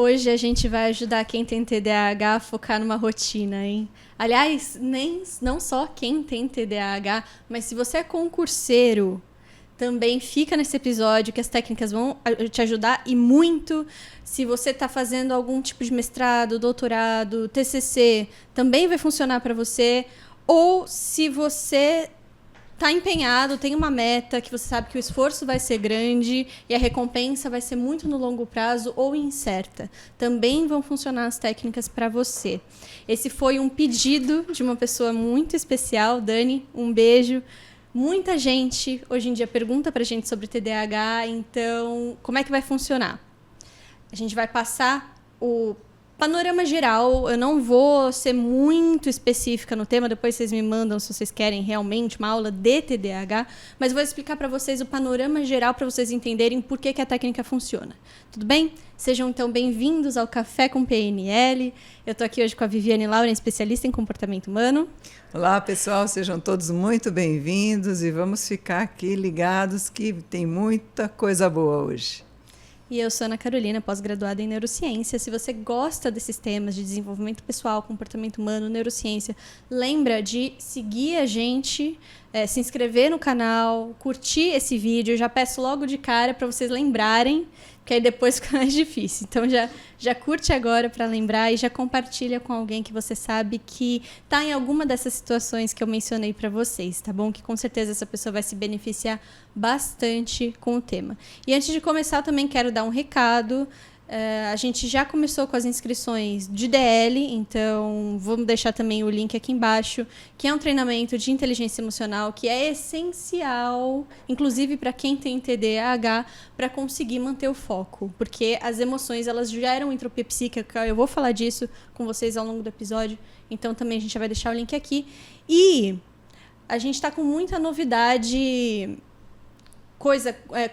Hoje a gente vai ajudar quem tem TDAH a focar numa rotina, hein? Aliás, não só quem tem TDAH, mas se você é concurseiro, também fica nesse episódio que as técnicas vão te ajudar e muito. Se você está fazendo algum tipo de mestrado, doutorado, TCC, também vai funcionar para você. Ou se você está empenhado, tem uma meta que você sabe que o esforço vai ser grande e a recompensa vai ser muito no longo prazo ou incerta. Também vão funcionar as técnicas para você. Esse foi um pedido de uma pessoa muito especial. Dani, um beijo. Muita gente hoje em dia pergunta para a gente sobre TDAH, então como é que vai funcionar? A gente vai passar o panorama geral, eu não vou ser muito específica no tema, depois vocês me mandam se vocês querem realmente uma aula de TDAH, mas vou explicar para vocês o panorama geral para vocês entenderem por que a técnica funciona. Tudo bem? Sejam então bem-vindos ao Café com PNL. Eu estou aqui hoje com a Viviane Lauren, especialista em comportamento humano. Olá, pessoal, sejam todos muito bem-vindos e vamos ficar aqui ligados que tem muita coisa boa hoje. E eu sou Ana Carolina, pós-graduada em neurociência. Se você gosta desses temas de desenvolvimento pessoal, comportamento humano, neurociência, lembra de seguir a gente, se inscrever no canal, curtir esse vídeo. Eu já peço logo de cara para vocês lembrarem, que aí depois fica mais difícil. Então já curte agora para lembrar e já compartilha com alguém que você sabe que está em alguma dessas situações que eu mencionei para vocês, tá bom? Que com certeza essa pessoa vai se beneficiar bastante com o tema. E antes de começar, eu também quero dar um recado. A gente já começou com as inscrições de DL, então vamos deixar também o link aqui embaixo, que é um treinamento de inteligência emocional que é essencial, inclusive para quem tem TDAH, para conseguir manter o foco, porque as emoções elas geram entropia psíquica. Eu vou falar disso com vocês ao longo do episódio, então também a gente vai deixar o link aqui. E a gente está com muita novidade,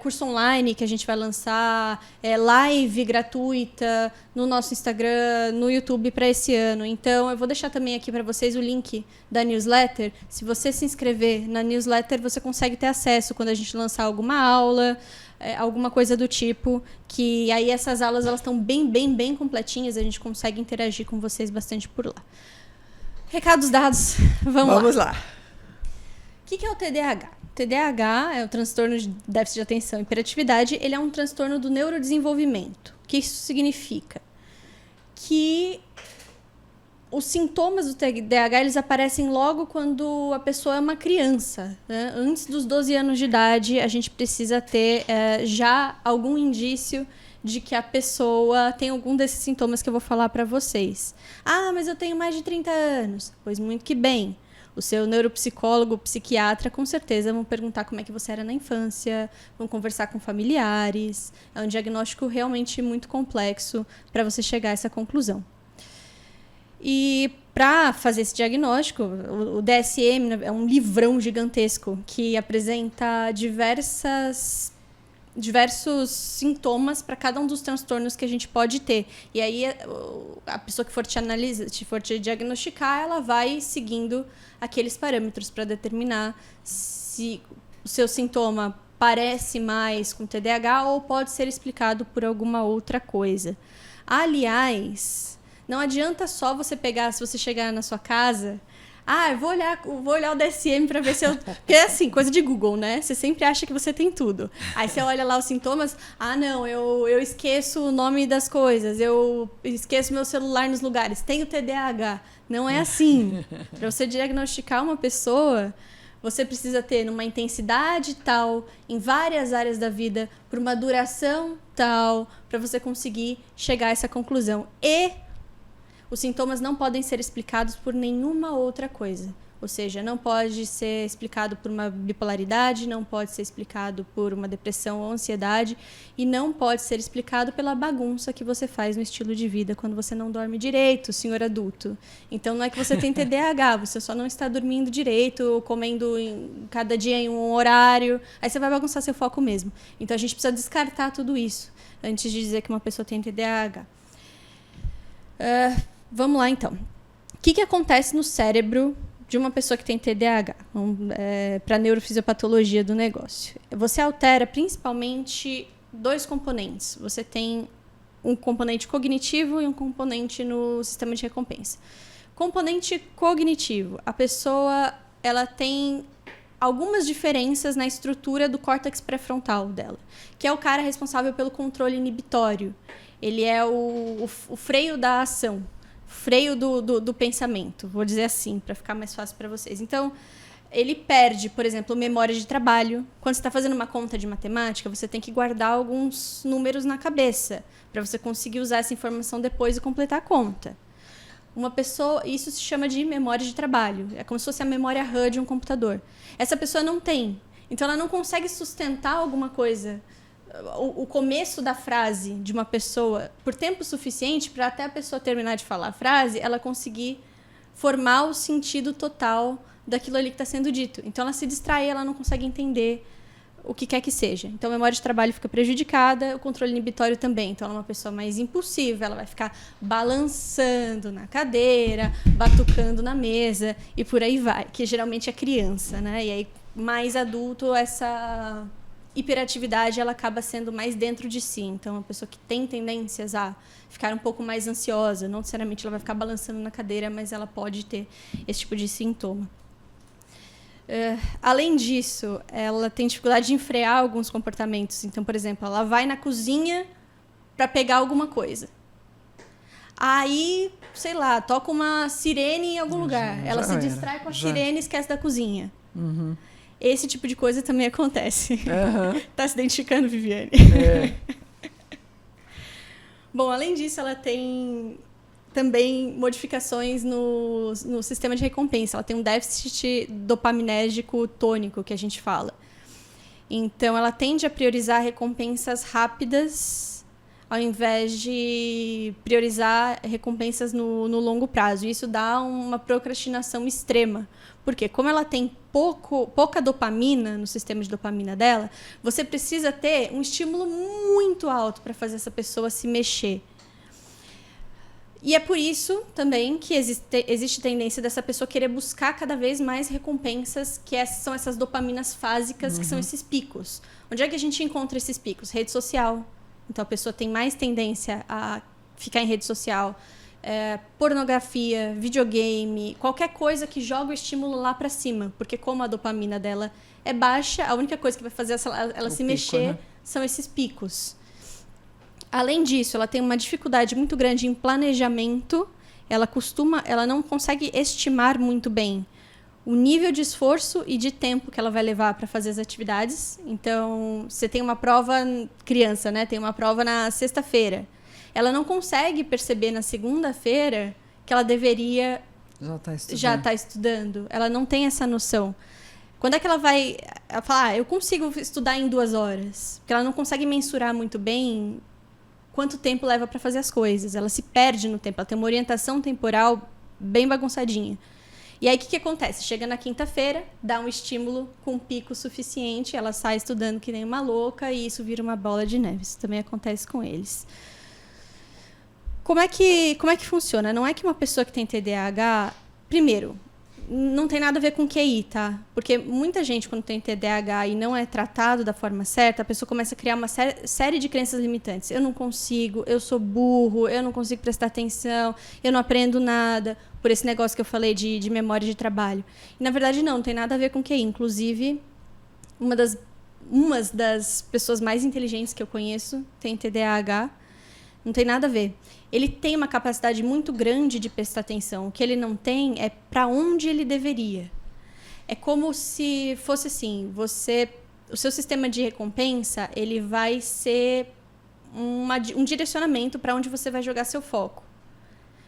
curso online que a gente vai lançar, live gratuita no nosso Instagram, no YouTube para esse ano. Então, eu vou deixar também aqui para vocês o link da newsletter. Se você se inscrever na newsletter, você consegue ter acesso quando a gente lançar alguma aula, alguma coisa do tipo, que aí essas aulas elas estão bem completinhas, a gente consegue interagir com vocês bastante por lá. Recados dados, vamos lá. O que é o TDAH? O TDAH é o transtorno de déficit de atenção e hiperatividade. Ele é um transtorno do neurodesenvolvimento. O que isso significa? Que os sintomas do TDAH eles aparecem logo quando a pessoa é uma criança, né? Antes dos 12 anos de idade, a gente precisa ter já algum indício de que a pessoa tem algum desses sintomas que eu vou falar para vocês. Ah, mas eu tenho mais de 30 anos. Pois muito que bem. O seu neuropsicólogo, psiquiatra, com certeza vão perguntar como é que você era na infância, vão conversar com familiares. É um diagnóstico realmente muito complexo para você chegar a essa conclusão. E para fazer esse diagnóstico, o DSM é um livrão gigantesco que apresenta diversos sintomas para cada um dos transtornos que a gente pode ter. E aí a pessoa que for te diagnosticar, ela vai seguindo aqueles parâmetros para determinar se o seu sintoma parece mais com TDAH ou pode ser explicado por alguma outra coisa. Aliás, não adianta só você pegar, se você chegar na sua casa... eu vou olhar o DSM para ver se eu... Porque é assim, coisa de Google, né? Você sempre acha que você tem tudo. Aí você olha lá os sintomas. Não, eu esqueço o nome das coisas. Eu esqueço meu celular nos lugares. Tenho TDAH. Não é assim. Para você diagnosticar uma pessoa, você precisa ter uma intensidade tal, em várias áreas da vida, por uma duração tal, para você conseguir chegar a essa conclusão. E os sintomas não podem ser explicados por nenhuma outra coisa. Ou seja, não pode ser explicado por uma bipolaridade, não pode ser explicado por uma depressão ou ansiedade e não pode ser explicado pela bagunça que você faz no estilo de vida quando você não dorme direito, senhor adulto. Então, não é que você tem TDAH, você só não está dormindo direito, comendo cada dia em um horário, aí você vai bagunçar seu foco mesmo. Então, a gente precisa descartar tudo isso antes de dizer que uma pessoa tem TDAH. Vamos lá, então. O que acontece no cérebro de uma pessoa que tem TDAH? Para a neurofisiopatologia do negócio. Você altera principalmente dois componentes. Você tem um componente cognitivo e um componente no sistema de recompensa. Componente cognitivo. A pessoa ela tem algumas diferenças na estrutura do córtex pré-frontal dela, que é o cara responsável pelo controle inibitório. Ele é o freio da ação, freio do pensamento, vou dizer assim, para ficar mais fácil para vocês. Então, ele perde, por exemplo, memória de trabalho. Quando você está fazendo uma conta de matemática, você tem que guardar alguns números na cabeça para você conseguir usar essa informação depois e completar a conta. Uma pessoa, isso se chama de memória de trabalho. É como se fosse a memória RAM de um computador. Essa pessoa não tem. Então, ela não consegue sustentar alguma coisa, o começo da frase de uma pessoa, por tempo suficiente para até a pessoa terminar de falar a frase, ela conseguir formar o sentido total daquilo ali que está sendo dito. Então, ela se distrai, ela não consegue entender o que quer que seja. Então, a memória de trabalho fica prejudicada, o controle inibitório também. Então, ela é uma pessoa mais impulsiva, ela vai ficar balançando na cadeira, batucando na mesa e por aí vai, que geralmente é criança, né? E aí, mais adulto, essa hiperatividade ela acaba sendo mais dentro de si. Então, uma pessoa que tem tendências a ficar um pouco mais ansiosa, não necessariamente ela vai ficar balançando na cadeira, mas ela pode ter esse tipo de sintoma. Além disso, ela tem dificuldade de frear alguns comportamentos. Então, por exemplo, ela vai na cozinha para pegar alguma coisa. Aí, sei lá, toca uma sirene em algum lugar. Ela se distrai com a sirene e esquece da cozinha. Uhum. Esse tipo de coisa também acontece. Tá se identificando, Viviane? Bom, além disso, ela tem também modificações no sistema de recompensa. Ela tem um déficit dopaminérgico tônico, que a gente fala. Então, ela tende a priorizar recompensas rápidas ao invés de priorizar recompensas no longo prazo. Isso dá uma procrastinação extrema. Porque como ela tem pouca dopamina no sistema de dopamina dela, você precisa ter um estímulo muito alto para fazer essa pessoa se mexer. E é por isso também que existe tendência dessa pessoa querer buscar cada vez mais recompensas, que são essas dopaminas fásicas, que são esses picos. Onde é que a gente encontra esses picos? Rede social. Então, a pessoa tem mais tendência a ficar em rede social. Pornografia, videogame, qualquer coisa que joga o estímulo lá para cima. Porque como a dopamina dela é baixa, a única coisa que vai fazer ela se mexer, né, são esses picos. Além disso, ela tem uma dificuldade muito grande em planejamento. Ela não consegue estimar muito bem o nível de esforço e de tempo que ela vai levar para fazer as atividades. Então, você tem uma prova, criança, né? Tem uma prova na sexta-feira. Ela não consegue perceber na segunda-feira que ela deveria já estar estudando. Ela não tem essa noção. Quando é que ela vai falar, eu consigo estudar em 2 horas? Porque ela não consegue mensurar muito bem quanto tempo leva para fazer as coisas. Ela se perde no tempo. Ela tem uma orientação temporal bem bagunçadinha. E aí, o que acontece? Chega na quinta-feira, dá um estímulo com um pico suficiente, ela sai estudando que nem uma louca e isso vira uma bola de neve. Isso também acontece com eles. Como é que funciona? Não é que uma pessoa que tem TDAH... Primeiro, não tem nada a ver com QI, tá? Porque muita gente, quando tem TDAH e não é tratado da forma certa, a pessoa começa a criar uma série de crenças limitantes. Eu não consigo, eu sou burro, eu não consigo prestar atenção, eu não aprendo nada, por esse negócio que eu falei de memória de trabalho. E, na verdade, não tem nada a ver com QI. Inclusive, uma das pessoas mais inteligentes que eu conheço tem TDAH. Não tem nada a ver. Ele tem uma capacidade muito grande de prestar atenção. O que ele não tem é para onde ele deveria. É como se fosse assim, o seu sistema de recompensa, ele vai ser um direcionamento para onde você vai jogar seu foco.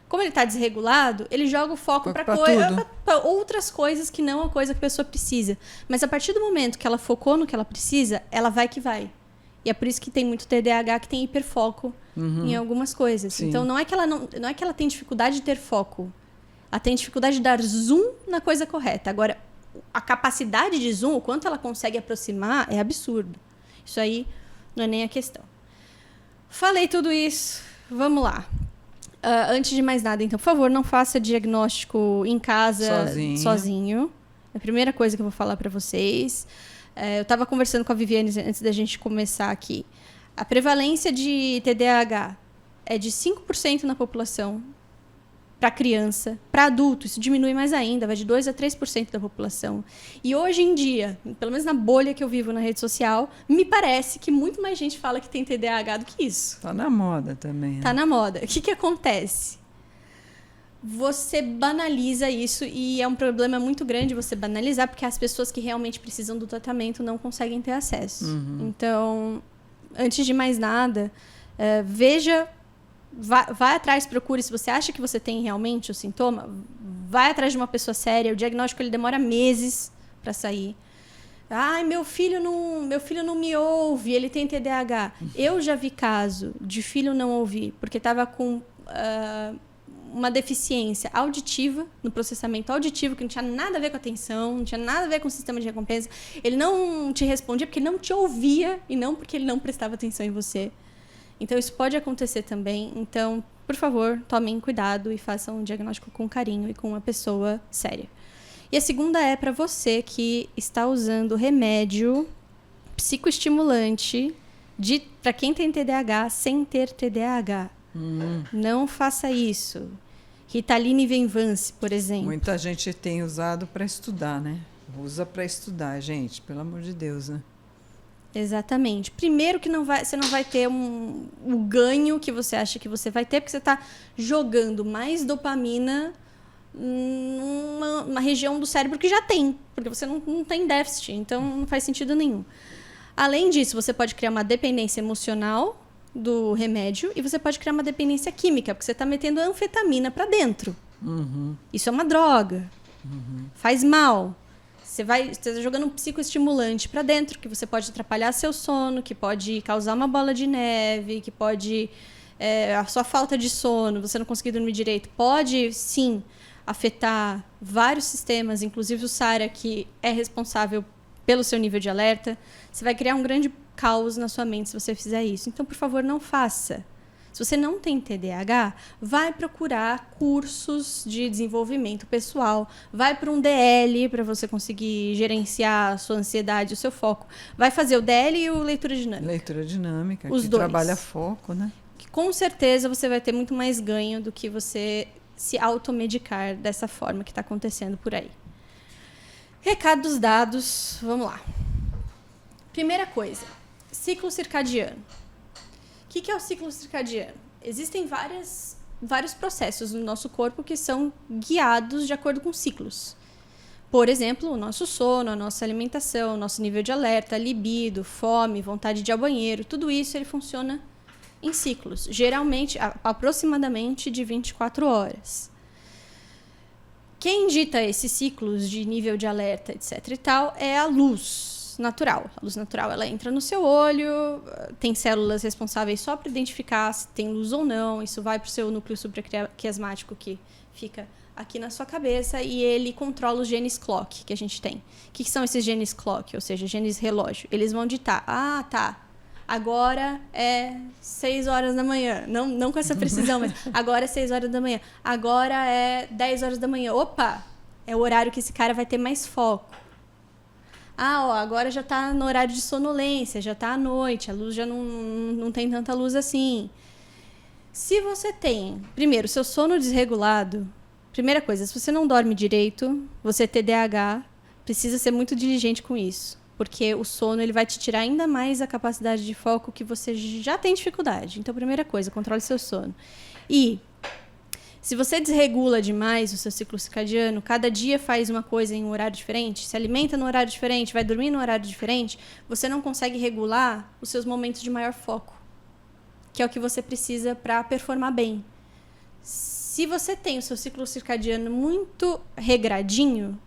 Como ele está desregulado, ele joga o foco para outras coisas que não a coisa que a pessoa precisa. Mas a partir do momento que ela focou no que ela precisa, ela vai que vai. E é por isso que tem muito TDAH que tem hiperfoco em algumas coisas. Sim. Então, não é que ela tem dificuldade de ter foco. Ela tem dificuldade de dar zoom na coisa correta. Agora, a capacidade de zoom, o quanto ela consegue aproximar, é absurdo. Isso aí não é nem a questão. Falei tudo isso. Vamos lá. Antes de mais nada, então, por favor, não faça diagnóstico em casa sozinho. É a primeira coisa que eu vou falar para vocês. Eu estava conversando com a Viviane antes da gente começar aqui. A prevalência de TDAH é de 5% na população para criança, para adulto, isso diminui mais ainda, vai de 2 a 3% da população. E hoje em dia, pelo menos na bolha que eu vivo na rede social, me parece que muito mais gente fala que tem TDAH do que isso. Tá na moda também. Tá né? na moda. O que acontece? Você banaliza isso e é um problema muito grande você banalizar, porque as pessoas que realmente precisam do tratamento não conseguem ter acesso. Então, antes de mais nada, veja... Vai atrás, procure. Se você acha que você tem realmente o sintoma, vai atrás de uma pessoa séria. O diagnóstico ele demora meses para sair. Ai, meu filho não me ouve, ele tem TDAH. Eu já vi caso de filho não ouvir, porque estava com uma deficiência auditiva, no processamento auditivo, que não tinha nada a ver com atenção, não tinha nada a ver com o sistema de recompensa. Ele não te respondia porque ele não te ouvia e não porque ele não prestava atenção em você. Então, isso pode acontecer também. Então, por favor, tomem cuidado e façam um diagnóstico com carinho e com uma pessoa séria. E a segunda é para você que está usando remédio psicoestimulante para quem tem TDAH sem ter TDAH. Não faça isso. Ritalina e Venvance, por exemplo. Muita gente tem usado para estudar, né? Usa para estudar, gente, pelo amor de Deus, né? Exatamente. Primeiro que você não vai ter o ganho que você acha que você vai ter, porque você está jogando mais dopamina numa região do cérebro que já tem, porque você não tem déficit, então não faz sentido nenhum. Além disso, você pode criar uma dependência emocional do remédio e você pode criar uma dependência química, porque você está metendo anfetamina para dentro. Isso é uma droga. Faz mal. Você está jogando um psicoestimulante para dentro, que você pode atrapalhar seu sono, que pode causar uma bola de neve, que pode... a sua falta de sono, você não conseguir dormir direito, pode, sim, afetar vários sistemas, inclusive o SARA, que é responsável pelo seu nível de alerta. Você vai criar um grande caos na sua mente se você fizer isso. Então, por favor, não faça. Se você não tem TDAH, vai procurar cursos de desenvolvimento pessoal. Vai para um DL para você conseguir gerenciar a sua ansiedade, o seu foco. Vai fazer o DL e o leitura dinâmica. Leitura dinâmica, Os que dois. trabalha foco, né? Que, com certeza você vai ter muito mais ganho do que você se automedicar dessa forma que está acontecendo por aí. Recados dados, vamos lá. Primeira coisa, ciclo circadiano. O que é o ciclo circadiano? Existem vários processos no nosso corpo que são guiados de acordo com ciclos. Por exemplo, o nosso sono, a nossa alimentação, o nosso nível de alerta, libido, fome, vontade de ir ao banheiro, tudo isso ele funciona em ciclos, geralmente, aproximadamente de 24 horas. Quem dita esses ciclos de nível de alerta, etc. e tal, é a luz natural. A luz natural, ela entra no seu olho, tem células responsáveis só para identificar se tem luz ou não. Isso vai para o seu núcleo supraquiasmático, que fica aqui na sua cabeça, e ele controla os genes clock que a gente tem. O que são esses genes clock? Ou seja, genes relógio. Eles vão ditar, agora é 6 horas da manhã. Não com essa precisão, mas agora é 6 horas da manhã. Agora é 10 horas da manhã. Opa! É o horário que esse cara vai ter mais foco. Agora já está no horário de sonolência, já está à noite, a luz já não tem tanta luz assim. Se você tem, primeiro, seu sono desregulado, primeira coisa, se você não dorme direito, você TDAH, precisa ser muito diligente com isso. Porque o sono ele vai te tirar ainda mais a capacidade de foco que você já tem dificuldade. Então, primeira coisa, controle seu sono. E se você desregula demais o seu ciclo circadiano, cada dia faz uma coisa em um horário diferente, se alimenta num horário diferente, vai dormir num horário diferente, você não consegue regular os seus momentos de maior foco, que é o que você precisa para performar bem. Se você tem o seu ciclo circadiano muito regradinho,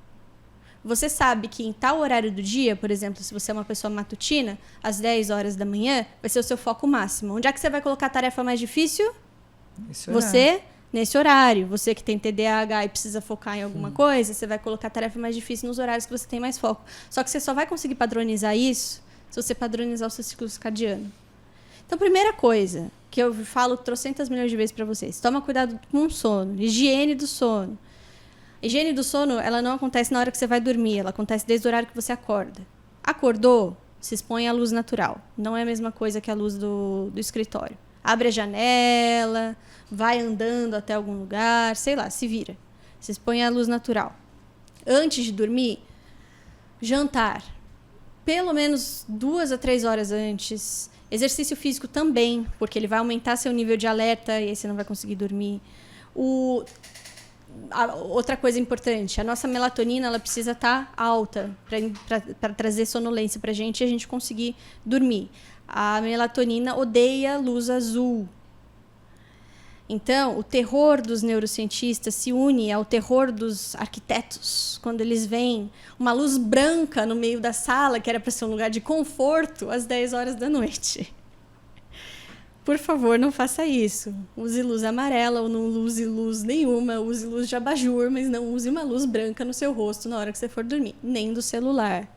você sabe que em tal horário do dia, por exemplo, se você é uma pessoa matutina, às 10 horas da manhã, vai ser o seu foco máximo. Onde é que você vai colocar a tarefa mais difícil? Você, nesse horário. Você que tem TDAH e precisa focar em alguma coisa, você vai colocar a tarefa mais difícil nos horários que você tem mais foco. Só que você só vai conseguir padronizar isso se você padronizar o seu ciclo circadiano. Então, primeira coisa que eu falo trocentas milhões de vezes para vocês, toma cuidado com o sono, higiene do sono. Higiene do sono, ela não acontece na hora que você vai dormir, ela acontece desde o horário que você acorda. Acordou, se expõe à luz natural. Não é a mesma coisa que a luz do escritório. Abre a janela, vai andando até algum lugar, sei lá, se vira. Vocês põem a luz natural. Antes de dormir, jantar. Pelo menos 2 a 3 horas antes. Exercício físico também, porque ele vai aumentar seu nível de alerta e aí você não vai conseguir dormir. Outra coisa importante, a nossa melatonina ela precisa estar alta para trazer sonolência para a gente conseguir dormir. A melatonina odeia luz azul. Então, o terror dos neurocientistas se une ao terror dos arquitetos, quando eles veem uma luz branca no meio da sala, que era para ser um lugar de conforto, às 10 horas da noite. Por favor, não faça isso. Use luz amarela ou não use luz nenhuma. Use luz de abajur, mas não use uma luz branca no seu rosto na hora que você for dormir. Nem do celular.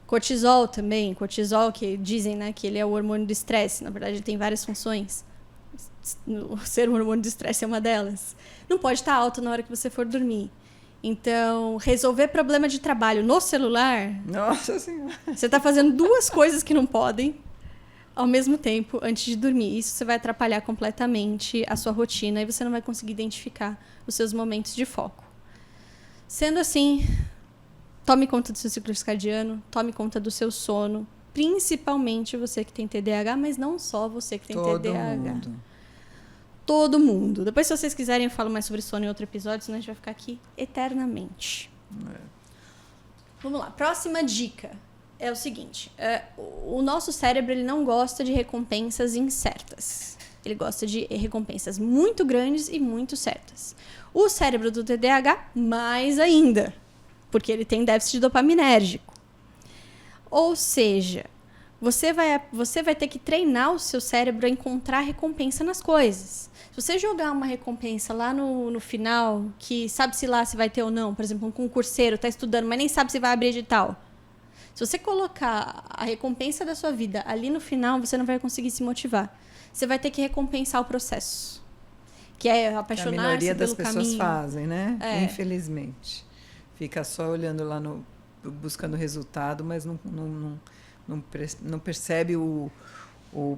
Cortisol também. Cortisol, que dizem, né, que ele é o hormônio do estresse. Na verdade, ele tem várias funções. Ser um hormônio do estresse é uma delas. Não pode estar alto na hora que você for dormir. Então, resolver problema de trabalho no celular... Nossa Senhora! Você está fazendo 2 coisas que não podem ao mesmo tempo antes de dormir. Isso você vai atrapalhar completamente a sua rotina e você não vai conseguir identificar os seus momentos de foco. Sendo assim, tome conta do seu ciclo circadiano, tome conta do seu sono, principalmente você que tem TDAH, mas não só você que tem TDAH. Todo mundo. Depois, se vocês quiserem, eu falo mais sobre sono em outro episódio, senão a gente vai ficar aqui eternamente. Vamos lá. Próxima dica é o seguinte. O nosso cérebro ele não gosta de recompensas incertas. Ele gosta de recompensas muito grandes e muito certas. O cérebro do TDAH, mais ainda, porque ele tem déficit dopaminérgico. Ou seja, você vai ter que treinar o seu cérebro a encontrar recompensa nas coisas. Se você jogar uma recompensa lá no final, que sabe-se lá se vai ter ou não, por exemplo, um concurseiro está estudando, mas nem sabe se vai abrir edital. Se você colocar a recompensa da sua vida ali no final, você não vai conseguir se motivar. Você vai ter que recompensar o processo, que é apaixonar-se pelo caminho. A maioria das pessoas fazem, né? Infelizmente. Fica só olhando lá, buscando resultado, mas não percebe o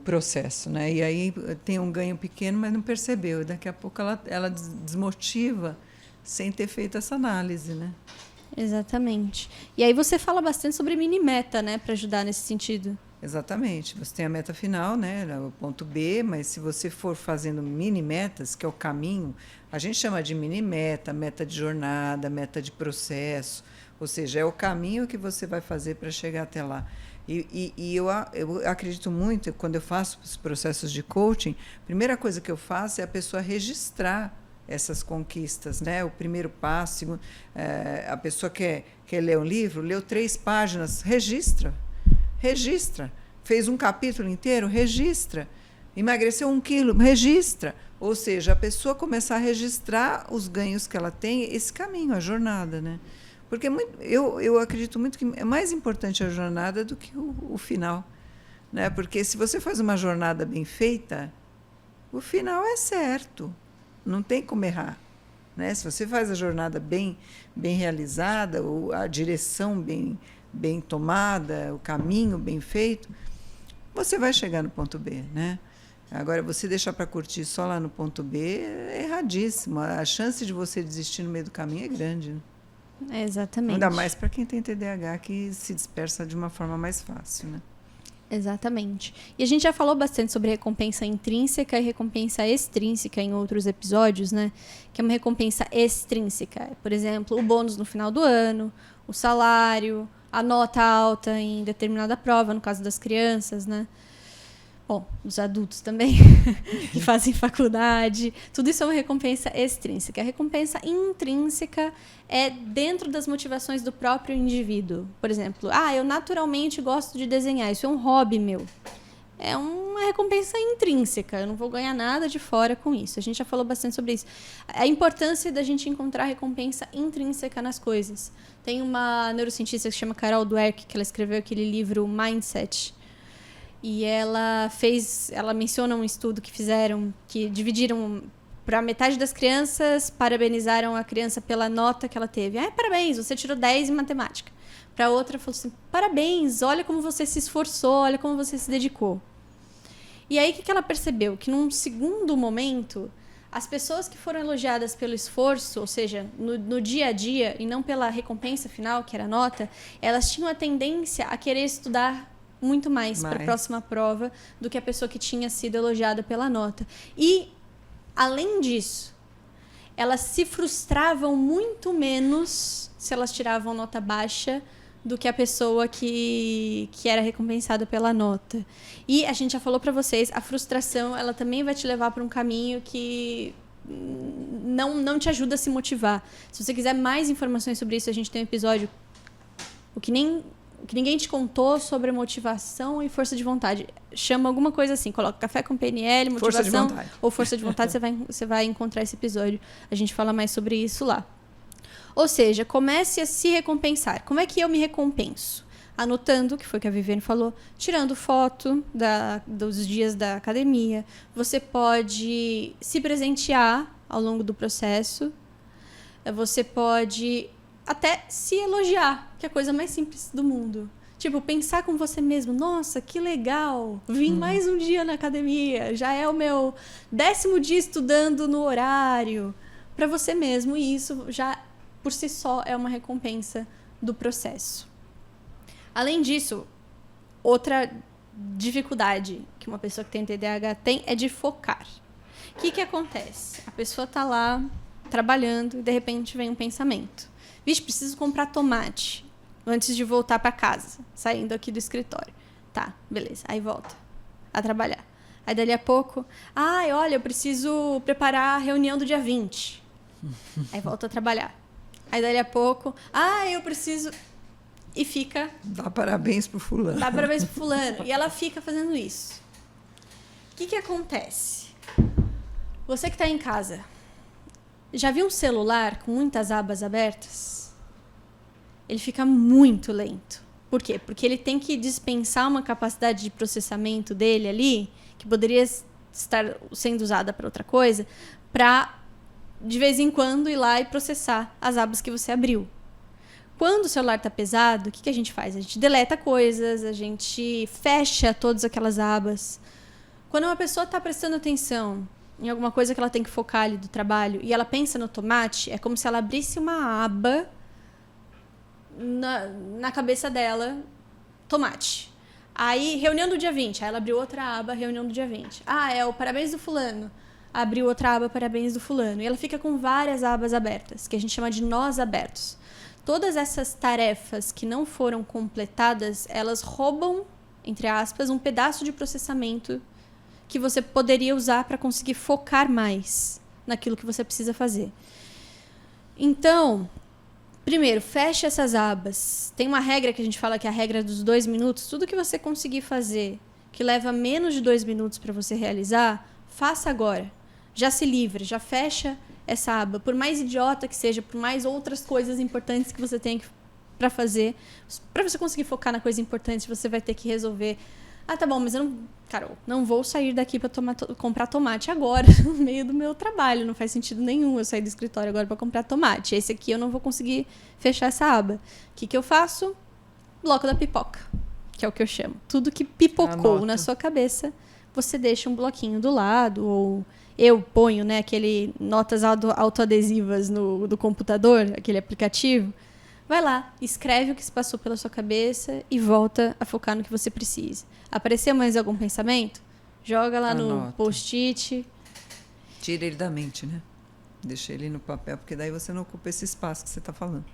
processo, né? E aí tem um ganho pequeno, mas não percebeu. Daqui a pouco ela desmotiva sem ter feito essa análise, né? Exatamente. E aí você fala bastante sobre mini-meta, né? Para ajudar nesse sentido. Exatamente. Você tem a meta final, né? O ponto B, mas se você for fazendo mini-metas, que é o caminho, a gente chama de mini-meta, meta de jornada, meta de processo, ou seja, é o caminho que você vai fazer para chegar até lá. E eu acredito muito, quando eu faço os processos de coaching, a primeira coisa que eu faço é a pessoa registrar essas conquistas, né? O primeiro passo, a pessoa quer ler um livro, leu 3 páginas, registra. Fez um capítulo inteiro, registra. Emagreceu 1 quilo, registra. Ou seja, a pessoa começar a registrar os ganhos que ela tem, esse caminho, a jornada, né? Porque eu acredito muito que é mais importante a jornada do que o final, né? Porque se você faz uma jornada bem feita, o final é certo. Não tem como errar, né? Se você faz a jornada bem realizada, ou a direção bem tomada, o caminho bem feito, você vai chegar no ponto B, né? Agora, você deixar para curtir só lá no ponto B é erradíssimo. A chance de você desistir no meio do caminho é grande, né? Exatamente. Ainda mais para quem tem TDAH, que se dispersa de uma forma mais fácil, né? Exatamente. E a gente já falou bastante sobre recompensa intrínseca e recompensa extrínseca em outros episódios, né? Que é uma recompensa extrínseca. Por exemplo, o bônus no final do ano, o salário, a nota alta em determinada prova, no caso das crianças, né? Bom, os adultos também, que fazem faculdade. Tudo isso é uma recompensa extrínseca. A recompensa intrínseca é dentro das motivações do próprio indivíduo. Por exemplo, eu naturalmente gosto de desenhar. Isso é um hobby meu. É uma recompensa intrínseca. Eu não vou ganhar nada de fora com isso. A gente já falou bastante sobre isso. A importância da gente encontrar recompensa intrínseca nas coisas. Tem uma neurocientista que se chama Carol Dweck, que ela escreveu aquele livro Mindset. E ela menciona um estudo que fizeram, que dividiram para metade das crianças, parabenizaram a criança pela nota que ela teve. Parabéns, você tirou 10 em matemática. Para outra, falou assim, parabéns, olha como você se esforçou, olha como você se dedicou. E aí, o que ela percebeu? Que num segundo momento, as pessoas que foram elogiadas pelo esforço, ou seja, no dia a dia, e não pela recompensa final, que era a nota, elas tinham a tendência a querer estudar muito mais para a próxima prova do que a pessoa que tinha sido elogiada pela nota. E, além disso, elas se frustravam muito menos se elas tiravam nota baixa do que a pessoa que era recompensada pela nota. E a gente já falou para vocês, a frustração ela também vai te levar para um caminho que não te ajuda a se motivar. Se você quiser mais informações sobre isso, a gente tem um episódio o que ninguém te contou sobre motivação e força de vontade. Chama alguma coisa assim, coloca café com PNL, motivação ou força de vontade, você vai encontrar esse episódio. A gente fala mais sobre isso lá. Ou seja, comece a se recompensar. Como é que eu me recompenso? Anotando, que foi o que a Viviane falou, tirando foto dos dias da academia. Você pode se presentear ao longo do processo. Você pode até se elogiar, que é a coisa mais simples do mundo. Tipo, pensar com você mesmo. Nossa, que legal. Vim mais um dia na academia. Já é o meu 10º dia estudando no horário. Para você mesmo. E isso já por si só é uma recompensa do processo. Além disso, outra dificuldade que uma pessoa que tem TDAH tem é de focar. O que acontece? A pessoa está lá trabalhando e de repente vem um pensamento. Vixe, preciso comprar tomate antes de voltar para casa, saindo aqui do escritório. Tá, beleza. Aí volta a trabalhar. Aí dali a pouco, olha, eu preciso preparar a reunião do dia 20. Aí volta a trabalhar. Aí dali a pouco, eu preciso... E fica... Dá parabéns pro fulano. Dá parabéns pro fulano. E ela fica fazendo isso. O que acontece? Você que está em casa, já viu um celular com muitas abas abertas? Ele fica muito lento. Por quê? Porque ele tem que dispensar uma capacidade de processamento dele ali, que poderia estar sendo usada para outra coisa, para, de vez em quando, ir lá e processar as abas que você abriu. Quando o celular está pesado, o que a gente faz? A gente deleta coisas, a gente fecha todas aquelas abas. Quando uma pessoa está prestando atenção em alguma coisa que ela tem que focar ali do trabalho e ela pensa no tomate, é como se ela abrisse uma aba na cabeça dela, tomate. Aí, reunião do dia 20, aí ela abriu outra aba, reunião do dia 20. É o parabéns do fulano. Abriu outra aba, parabéns do fulano. E ela fica com várias abas abertas, que a gente chama de nós abertos. Todas essas tarefas que não foram completadas, elas roubam, entre aspas, um pedaço de processamento que você poderia usar para conseguir focar mais naquilo que você precisa fazer. Então, primeiro, feche essas abas. Tem uma regra que a gente fala que é a regra dos 2 minutos. Tudo que você conseguir fazer que leva menos de 2 minutos para você realizar, faça agora. Já se livre, já fecha essa aba. Por mais idiota que seja, por mais outras coisas importantes que você tem para fazer, para você conseguir focar na coisa importante, você vai ter que resolver. Tá bom, mas eu não vou sair daqui para comprar tomate agora, no meio do meu trabalho. Não faz sentido nenhum eu sair do escritório agora para comprar tomate. Esse aqui eu não vou conseguir fechar essa aba. O que eu faço? Bloco da pipoca, que é o que eu chamo. Tudo que pipocou na sua cabeça, você deixa um bloquinho do lado, ou eu ponho, né, aquele notas autoadesivas do computador, aquele aplicativo. Vai lá, escreve o que se passou pela sua cabeça e volta a focar no que você precisa. Apareceu mais algum pensamento? Joga lá no post-it. Tira ele da mente, né? Deixa ele no papel, porque daí você não ocupa esse espaço que você está falando.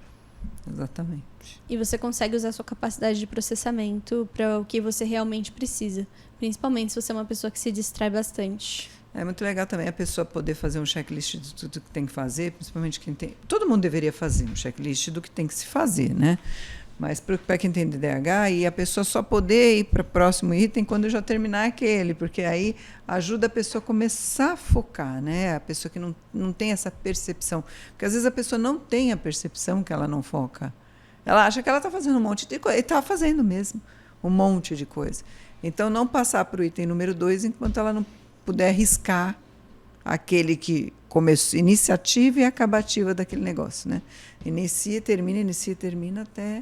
Exatamente. E você consegue usar a sua capacidade de processamento para o que você realmente precisa. Principalmente se você é uma pessoa que se distrai bastante. É muito legal também a pessoa poder fazer um checklist de tudo que tem que fazer, principalmente quem tem... Todo mundo deveria fazer um checklist do que tem que se fazer, né? Mas para quem tem DDH, e a pessoa só poder ir para o próximo item quando já terminar aquele, porque aí ajuda a pessoa a começar a focar, né? A pessoa que não tem essa percepção. Porque às vezes a pessoa não tem a percepção que ela não foca. Ela acha que ela está fazendo um monte de coisa, e está fazendo mesmo um monte de coisa. Então, não passar para o item número 2 enquanto ela não puder riscar aquele que começou, iniciativa e acabativa daquele negócio, né? Inicia, termina, até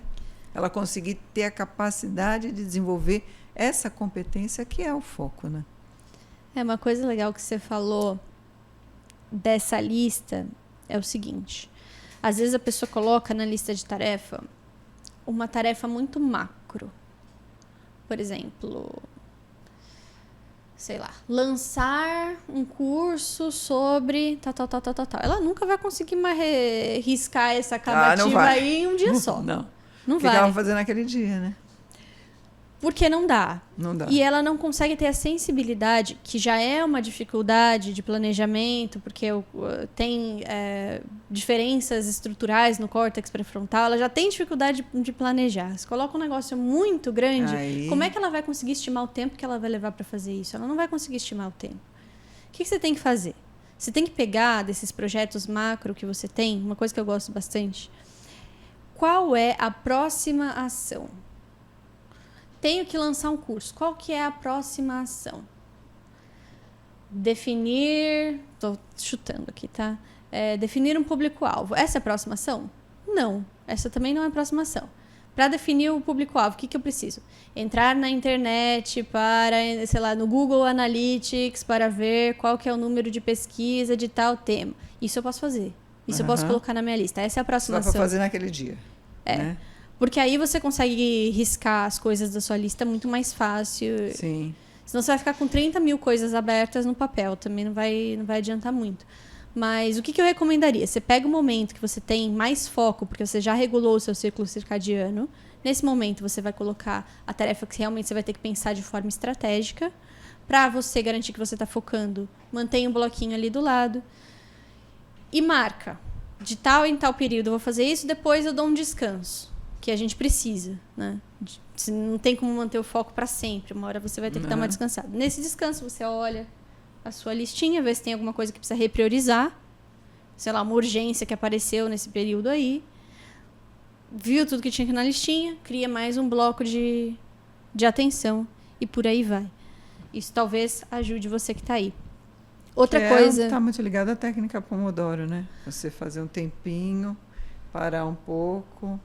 ela conseguir ter a capacidade de desenvolver essa competência que é o foco, né? Uma coisa legal que você falou dessa lista é o seguinte. Às vezes a pessoa coloca na lista de tarefa uma tarefa muito macro. Por exemplo, sei lá, lançar um curso sobre tal. Ela nunca vai conseguir mais riscar essa acabativa aí em um dia só. Não. Não vai. Ficava fazendo naquele dia, né? Porque não dá. Não dá. E ela não consegue ter a sensibilidade, que já é uma dificuldade de planejamento, porque tem diferenças estruturais no córtex pré-frontal, ela já tem dificuldade de planejar. Se coloca um negócio muito grande, como é que ela vai conseguir estimar o tempo que ela vai levar para fazer isso? Ela não vai conseguir estimar o tempo. O que você tem que fazer? Você tem que pegar desses projetos macro que você tem, uma coisa que eu gosto bastante. Qual é a próxima ação? Tenho que lançar um curso. Qual que é a próxima ação? Definir... Estou chutando aqui, tá? Definir um público-alvo. Essa é a próxima ação? Não. Essa também não é a próxima ação. Para definir o público-alvo, o que eu preciso? Entrar na internet para, sei lá, no Google Analytics para ver qual que é o número de pesquisa de tal tema. Isso eu posso fazer. Isso eu posso colocar na minha lista. Essa é a próxima ação. Só para fazer naquele dia. Né? Porque aí você consegue riscar as coisas da sua lista muito mais fácil. Sim. Senão você vai ficar com 30 mil coisas abertas no papel. Também não vai adiantar muito. Mas o que eu recomendaria? Você pega o momento que você tem mais foco, porque você já regulou o seu ciclo circadiano. Nesse momento, você vai colocar a tarefa que realmente você vai ter que pensar de forma estratégica. Para você garantir que você está focando, mantém um bloquinho ali do lado. E marca. De tal em tal período eu vou fazer isso, depois eu dou um descanso. Que a gente precisa, né? Não tem como manter o foco para sempre. Uma hora você vai ter que dar uma descansada. Nesse descanso, você olha a sua listinha, vê se tem alguma coisa que precisa repriorizar. Sei lá, uma urgência que apareceu nesse período aí. Viu tudo que tinha aqui na listinha, cria mais um bloco de atenção e por aí vai. Isso talvez ajude você que está aí. Outra coisa... Está muito ligado à técnica Pomodoro, né? Você fazer um tempinho, parar um pouco...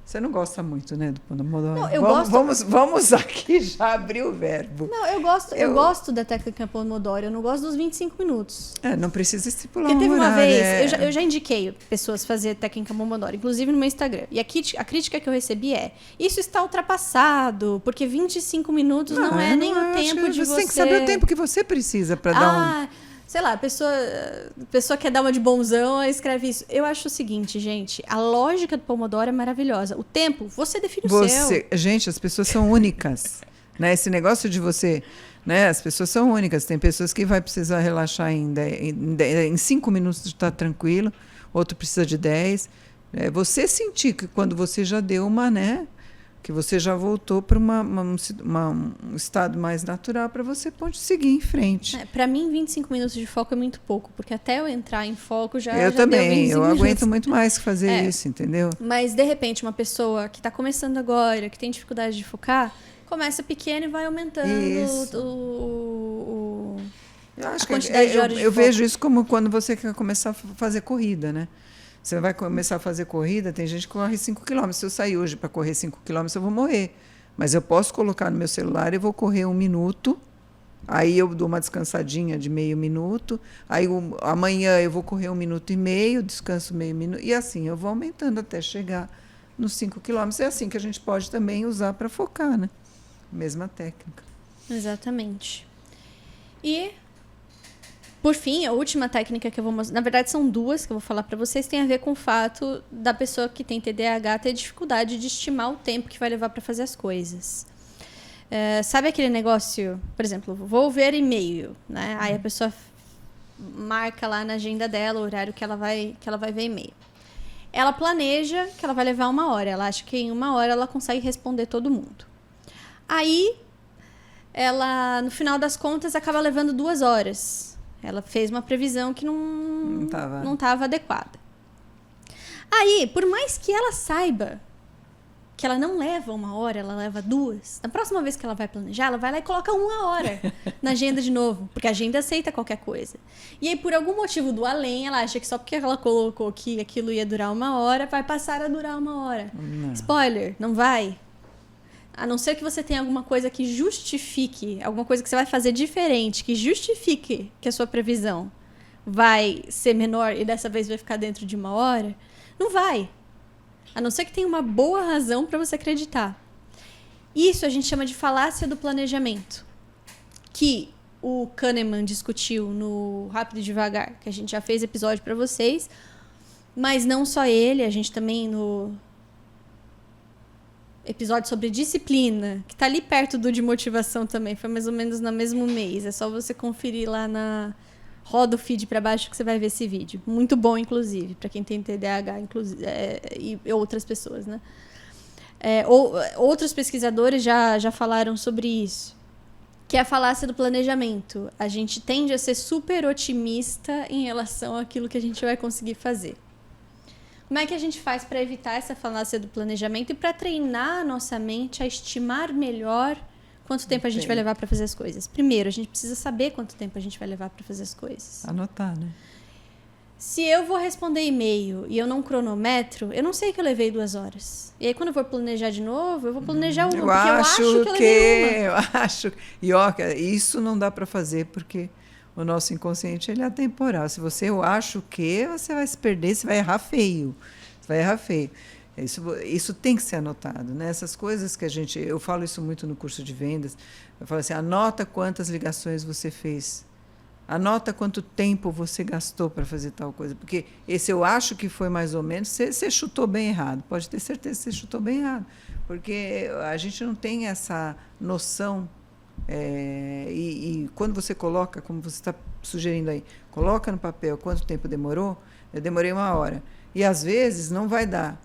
Você não gosta muito, né, do Pomodoro? Não, eu gosto... Vamos aqui já abrir o verbo. Não, eu gosto da técnica Pomodoro, eu não gosto dos 25 minutos. Não precisa estipular Porque teve horário, uma vez, eu já indiquei pessoas fazer técnica Pomodoro, inclusive no meu Instagram. E a crítica que eu recebi isso está ultrapassado, porque 25 minutos não é nem o tempo de você... Você tem que saber o tempo que você precisa para dar sei lá, a pessoa quer dar uma de bonzão, aí escreve isso. Eu acho o seguinte, gente, a lógica do Pomodoro é maravilhosa. O tempo, você define o seu. Gente, as pessoas são únicas. Né? Esse negócio de você... Né? As pessoas são únicas. Tem pessoas que vai precisar relaxar em 5 minutos de estar tranquilo, outro precisa de 10. Você sentir que quando você já deu uma... né? Que você já voltou para um estado mais natural para você pode seguir em frente. Para mim, 25 minutos de foco é muito pouco, porque até eu entrar em foco já Eu também, deu 25 minutos. Aguento muito mais que fazer isso, entendeu? Mas, de repente, uma pessoa que está começando agora, que tem dificuldade de focar, começa pequeno e vai aumentando a quantidade de horas de foco. Eu vejo isso como quando você quer começar a fazer corrida, né? Você vai começar a fazer corrida, tem gente que corre 5 km. Se eu sair hoje para correr 5 km, eu vou morrer. Mas eu posso colocar no meu celular e vou correr 1 minuto. Aí eu dou uma descansadinha de meio minuto. Aí amanhã eu vou correr 1 minuto e meio, descanso meio minuto. E assim eu vou aumentando até chegar nos 5 km. É assim que a gente pode também usar para focar, né? Mesma técnica. Exatamente. E... Por fim, a última técnica que eu vou mostrar, na verdade são duas que eu vou falar para vocês, tem a ver com o fato da pessoa que tem TDAH ter dificuldade de estimar o tempo que vai levar para fazer as coisas. Sabe aquele negócio, por exemplo, vou ver e-mail, né? Aí a pessoa marca lá na agenda dela o horário que ela vai ver e-mail. Ela planeja que ela vai levar 1 hora, ela acha que em 1 hora ela consegue responder todo mundo. Aí, ela, no final das contas, acaba levando 2 horas. Ela fez uma previsão que não estava adequada. Aí, por mais que ela saiba que ela não leva 1 hora, ela leva 2, na próxima vez que ela vai planejar, ela vai lá e coloca 1 hora na agenda de novo, porque a agenda aceita qualquer coisa. E aí, por algum motivo do além, ela acha que só porque ela colocou que aquilo ia durar 1 hora, vai passar a durar 1 hora. Não. Spoiler, não vai. a não ser que você tenha alguma coisa que justifique, alguma coisa que você vai fazer diferente, que justifique que a sua previsão vai ser menor e dessa vez vai ficar dentro de 1 hora, não vai. A não ser que tenha uma boa razão para você acreditar. Isso a gente chama de falácia do planejamento, que o Kahneman discutiu no Rápido e Devagar, que a gente já fez episódio para vocês, mas não só ele, a gente também no episódio sobre disciplina, que tá ali perto do de motivação também, foi mais ou menos no mesmo mês, é só você conferir lá na roda o feed para baixo que você vai ver esse vídeo. Muito bom, inclusive, para quem tem TDAH inclusive, e outras pessoas, né? Outros pesquisadores já falaram sobre isso, que é a falácia do planejamento. A gente tende a ser super otimista em relação àquilo que a gente vai conseguir fazer. Como é que a gente faz para evitar essa falácia do planejamento e para treinar a nossa mente a estimar melhor quanto tempo a gente vai levar para fazer as coisas? Primeiro, a gente precisa saber quanto tempo a gente vai levar para fazer as coisas. Anotar, né? Se eu vou responder e-mail e eu não cronometro, eu não sei que eu levei 2 horas. E aí, quando eu for planejar de novo, eu vou planejar uma, porque eu acho que eu levei uma. Eu acho. E ó, isso não dá para fazer porque o nosso inconsciente ele é atemporal. Se você eu acho que, você vai se perder, você vai errar feio. Você vai errar feio. Isso tem que ser anotado, né? Essas coisas que eu falo isso muito no curso de vendas. Eu falo assim, anota quantas ligações você fez. Anota quanto tempo você gastou para fazer tal coisa. Porque esse eu acho que foi mais ou menos, você chutou bem errado. Pode ter certeza que você chutou bem errado. Porque a gente não tem essa noção. E quando você coloca, como você está sugerindo aí, coloca no papel quanto tempo demorou, eu demorei 1 hora. E às vezes não vai dar.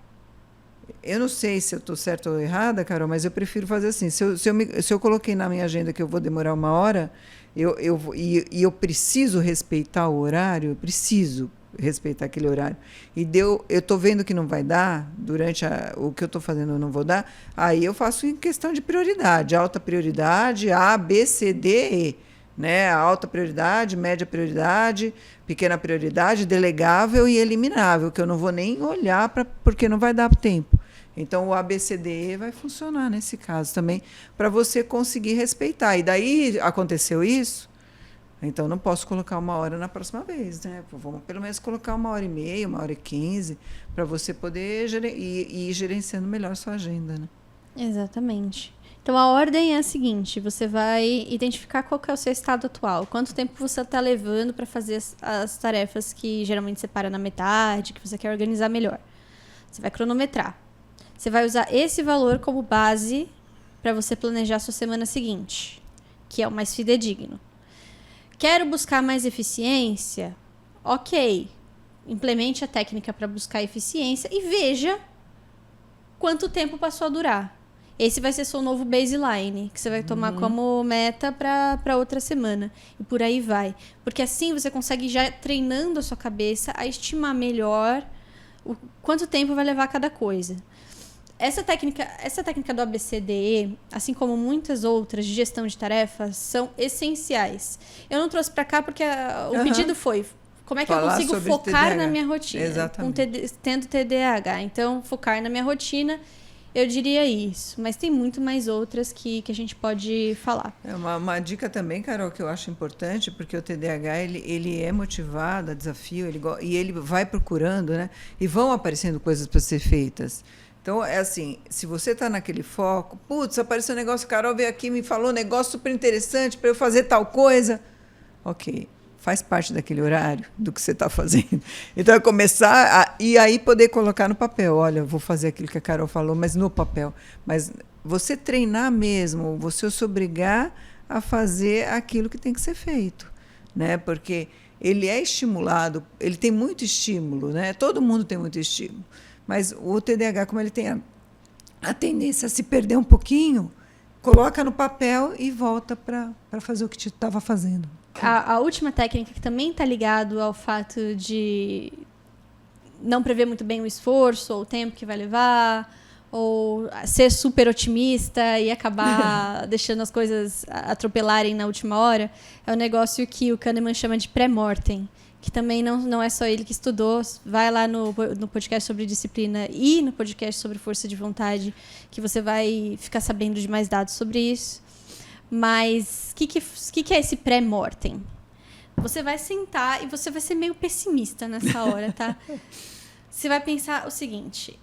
Eu não sei se eu estou certa ou errada, Carol, mas eu prefiro fazer assim. Se eu coloquei na minha agenda que eu vou demorar 1 hora, eu preciso respeitar o horário, eu preciso respeitar aquele horário. E eu estou vendo que não vai dar, durante o que eu estou fazendo eu não vou dar, aí eu faço em questão de prioridade, alta prioridade, A, B, C, D, E. Né? Alta prioridade, média prioridade, pequena prioridade, delegável e eliminável, que eu não vou nem olhar porque não vai dar tempo. Então, o ABCDE vai funcionar nesse caso também, para você conseguir respeitar. E daí aconteceu isso, então não posso colocar 1 hora na próxima vez. Né? Vamos pelo menos colocar 1h30, 1h15, para você poder ir gerenciando melhor a sua agenda. Né? Exatamente. Então, a ordem é a seguinte, você vai identificar qual que é o seu estado atual, quanto tempo você está levando para fazer as tarefas que geralmente você para na metade, que você quer organizar melhor. Você vai cronometrar. Você vai usar esse valor como base para você planejar a sua semana seguinte, que é o mais fidedigno. Quero buscar mais eficiência? Ok. Implemente a técnica para buscar eficiência e veja quanto tempo passou a durar. Esse vai ser seu novo baseline, que você vai tomar como meta para outra semana. E por aí vai. Porque assim você consegue já treinando a sua cabeça a estimar melhor quanto tempo vai levar cada coisa. Essa técnica do ABCDE, assim como muitas outras de gestão de tarefas, são essenciais. Eu não trouxe para cá porque o pedido foi como é que eu consigo focar na minha rotina. Exatamente. Tendo TDAH. Então, focar na minha rotina... Eu diria isso, mas tem muito mais outras que a gente pode falar. Uma dica também, Carol, que eu acho importante, porque o TDAH ele é motivado a desafio e ele vai procurando, né? E vão aparecendo coisas para ser feitas. Então, é assim, se você está naquele foco, putz, apareceu um negócio, Carol veio aqui e me falou um negócio super interessante para eu fazer tal coisa. Ok. Faz parte daquele horário do que você está fazendo. Então, é começar e aí poder colocar no papel. Olha, eu vou fazer aquilo que a Carol falou, mas no papel. Mas você treinar mesmo, você se obrigar a fazer aquilo que tem que ser feito. Né? Porque ele é estimulado, ele tem muito estímulo. Né? Todo mundo tem muito estímulo. Mas o TDAH, como ele tem a tendência a se perder um pouquinho, coloca no papel e volta para fazer o que estava fazendo. A última técnica que também está ligado ao fato de não prever muito bem o esforço ou o tempo que vai levar, ou ser super otimista e acabar deixando as coisas atropelarem na última hora, é um negócio que o Kahneman chama de pré-mortem, que também não é só ele que estudou. Vai lá no podcast sobre disciplina e no podcast sobre força de vontade, que você vai ficar sabendo de mais dados sobre isso. Mas o que é esse pré-mortem? Você vai sentar e você vai ser meio pessimista nessa hora, tá? Você vai pensar o seguinte: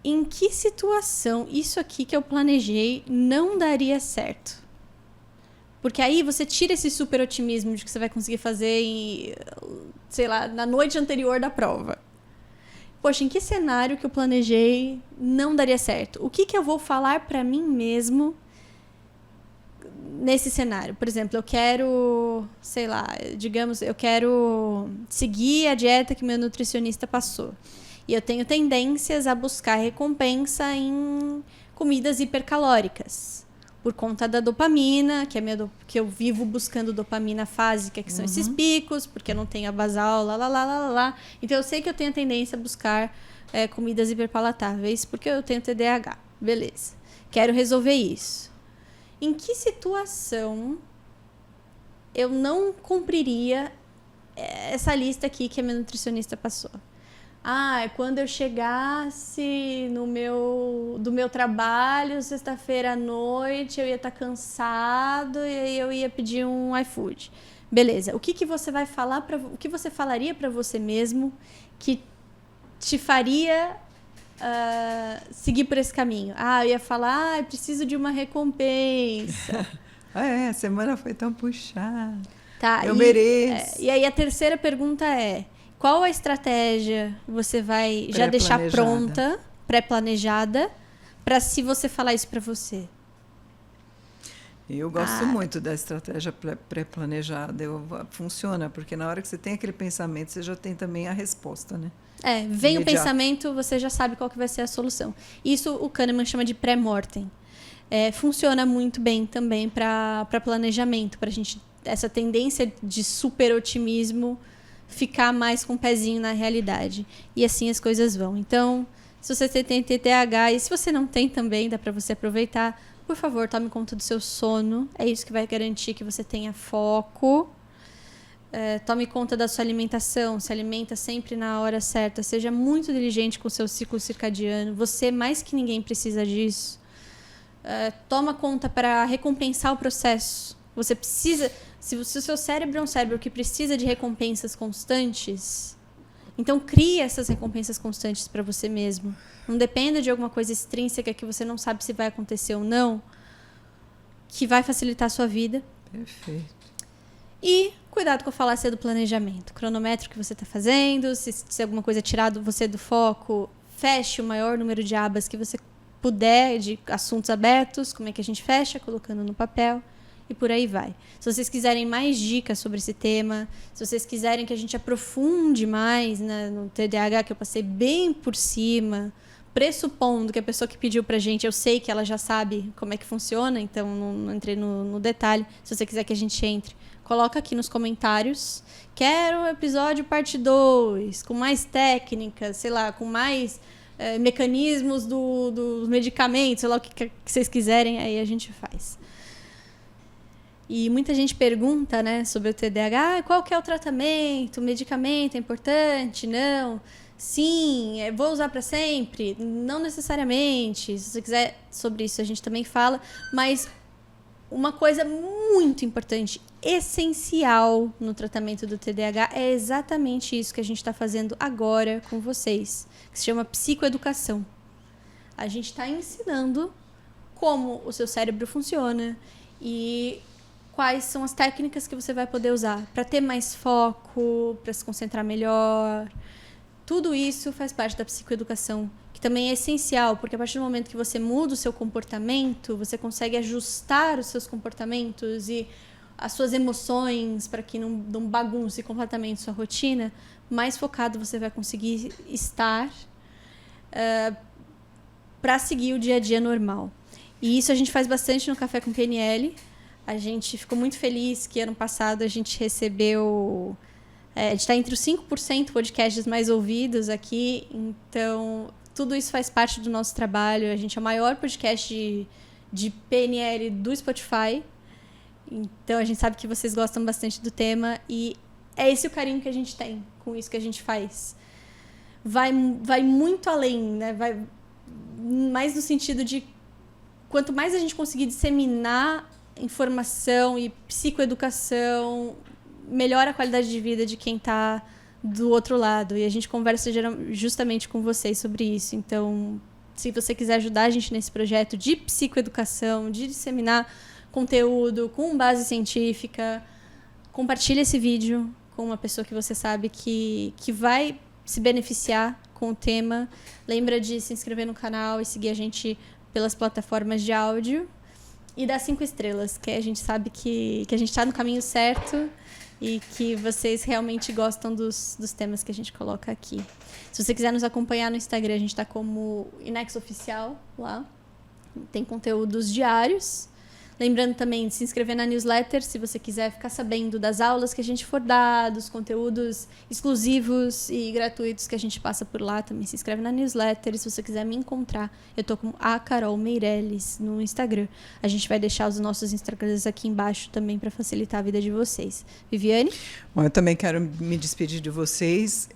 em que situação isso aqui que eu planejei não daria certo? Porque aí você tira esse super otimismo de que você vai conseguir fazer sei lá, na noite anterior da prova. Poxa, em que cenário que eu planejei não daria certo? O que eu vou falar para mim mesmo nesse cenário? Por exemplo, eu quero, sei lá, digamos, eu quero seguir a dieta que meu nutricionista passou. E eu tenho tendências a buscar recompensa em comidas hipercalóricas. Por conta da dopamina, que eu vivo buscando dopamina fásica, que são esses picos, porque eu não tenho a basal, lá. Então, eu sei que eu tenho a tendência a buscar comidas hiperpalatáveis, porque eu tenho TDAH. Beleza. Quero resolver isso. Em que situação eu não cumpriria essa lista aqui que a minha nutricionista passou? É quando eu chegasse do meu trabalho, sexta-feira à noite, eu ia estar cansado e aí eu ia pedir um iFood. Beleza. O que você vai falar o que você falaria para você mesmo que te faria seguir por esse caminho? Eu ia falar, preciso de uma recompensa. A semana foi tão puxada. Tá, eu mereço. E aí a terceira pergunta é: qual a estratégia você vai já deixar pronta, pré-planejada, para se você falar isso para você? Eu gosto muito da estratégia pré-planejada. Funciona, porque na hora que você tem aquele pensamento, você já tem também a resposta, né? Vem o pensamento, você já sabe qual que vai ser a solução. Isso o Kahneman chama de pré-mortem. Funciona muito bem também para planejamento, para a gente, essa tendência de super otimismo ficar mais com o pezinho na realidade. E assim as coisas vão. Então, se você tem TDAH e se você não tem também, dá para você aproveitar, por favor, tome conta do seu sono. É isso que vai garantir que você tenha foco. Tome conta da sua alimentação. Se alimenta sempre na hora certa. Seja muito diligente com o seu ciclo circadiano. Você, mais que ninguém, precisa disso. Toma conta para recompensar o processo. Você precisa... Se o seu cérebro é um cérebro que precisa de recompensas constantes, então crie essas recompensas constantes para você mesmo. Não dependa de alguma coisa extrínseca que você não sabe se vai acontecer ou não, que vai facilitar a sua vida. Perfeito. E cuidado com a falácia do planejamento. Cronômetro que você está fazendo, se alguma coisa tirar você do foco, feche o maior número de abas que você puder de assuntos abertos. Como é que a gente fecha? Colocando no papel. E por aí vai. Se vocês quiserem mais dicas sobre esse tema, se vocês quiserem que a gente aprofunde mais, né, no TDAH, que eu passei bem por cima, pressupondo que a pessoa que pediu pra gente, eu sei que ela já sabe como é que funciona, então não entrei no detalhe. Se você quiser que a gente entre, coloca aqui nos comentários. Quero um episódio parte 2, com mais técnicas, sei lá, com mais mecanismos dos medicamentos, sei lá o que vocês quiserem, aí a gente faz. E muita gente pergunta, né, sobre o TDAH, qual que é o tratamento? O medicamento é importante? Não. Sim, vou usar para sempre? Não necessariamente. Se você quiser sobre isso, a gente também fala. Mas uma coisa muito importante, essencial no tratamento do TDAH é exatamente isso que a gente está fazendo agora com vocês, que se chama psicoeducação. A gente está ensinando como o seu cérebro funciona e quais são as técnicas que você vai poder usar para ter mais foco, para se concentrar melhor. Tudo isso faz parte da psicoeducação, que também é essencial, porque a partir do momento que você muda o seu comportamento, você consegue ajustar os seus comportamentos e as suas emoções para que não bagunce completamente sua rotina. Mais focado você vai conseguir estar para seguir o dia a dia normal. E isso a gente faz bastante no Café com PNL. A gente ficou muito feliz que ano passado a gente recebeu... a gente está entre os 5% podcasts mais ouvidos aqui. Então, tudo isso faz parte do nosso trabalho. A gente é o maior podcast de PNL do Spotify. Então, a gente sabe que vocês gostam bastante do tema. E é esse o carinho que a gente tem com isso que a gente faz. Vai muito além, né? Vai mais no sentido de quanto mais a gente conseguir disseminar informação e psicoeducação, melhora a qualidade de vida de quem está do outro lado. E a gente conversa justamente com vocês sobre isso. Então, se você quiser ajudar a gente nesse projeto de psicoeducação, de disseminar conteúdo com base científica, compartilhe esse vídeo com uma pessoa que você sabe que vai se beneficiar com o tema. Lembra de se inscrever no canal e seguir a gente pelas plataformas de áudio e dar 5 estrelas, que a gente sabe que a gente está no caminho certo e que vocês realmente gostam dos temas que a gente coloca aqui. Se você quiser nos acompanhar no Instagram, a gente está como Inex Oficial lá. Tem conteúdos diários. Lembrando também de se inscrever na newsletter, se você quiser ficar sabendo das aulas que a gente for dar, dos conteúdos exclusivos e gratuitos que a gente passa por lá. Também se inscreve na newsletter. E se você quiser me encontrar, eu tô com a Carol Meirelles no Instagram. A gente vai deixar os nossos Instagrams aqui embaixo também para facilitar a vida de vocês. Viviane? Bom, eu também quero me despedir de vocês,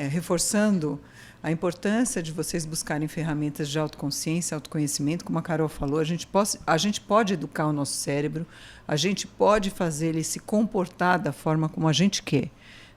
reforçando a importância de vocês buscarem ferramentas de autoconsciência, autoconhecimento. Como a Carol falou, a gente pode educar o nosso cérebro, a gente pode fazer ele se comportar da forma como a gente quer,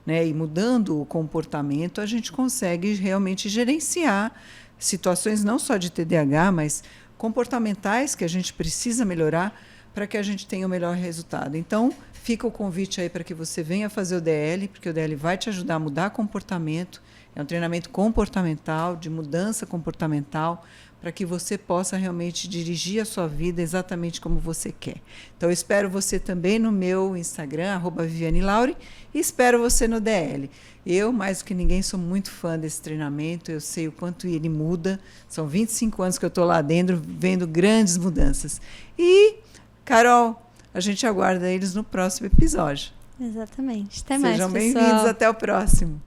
né? E mudando o comportamento, a gente consegue realmente gerenciar situações não só de TDAH, mas comportamentais que a gente precisa melhorar para que a gente tenha o melhor resultado. Então, fica o convite aí para que você venha fazer o DL, porque o DL vai te ajudar a mudar comportamento. É um treinamento comportamental, de mudança comportamental, para que você possa realmente dirigir a sua vida exatamente como você quer. Então, eu espero você também no meu Instagram, @VivianeLaure, e espero você no DL. Eu, mais do que ninguém, sou muito fã desse treinamento, eu sei o quanto ele muda. São 25 anos que eu estou lá dentro, vendo grandes mudanças. E, Carol, a gente aguarda eles no próximo episódio. Exatamente. Até mais, Sejam pessoal. bem-vindos, até o próximo.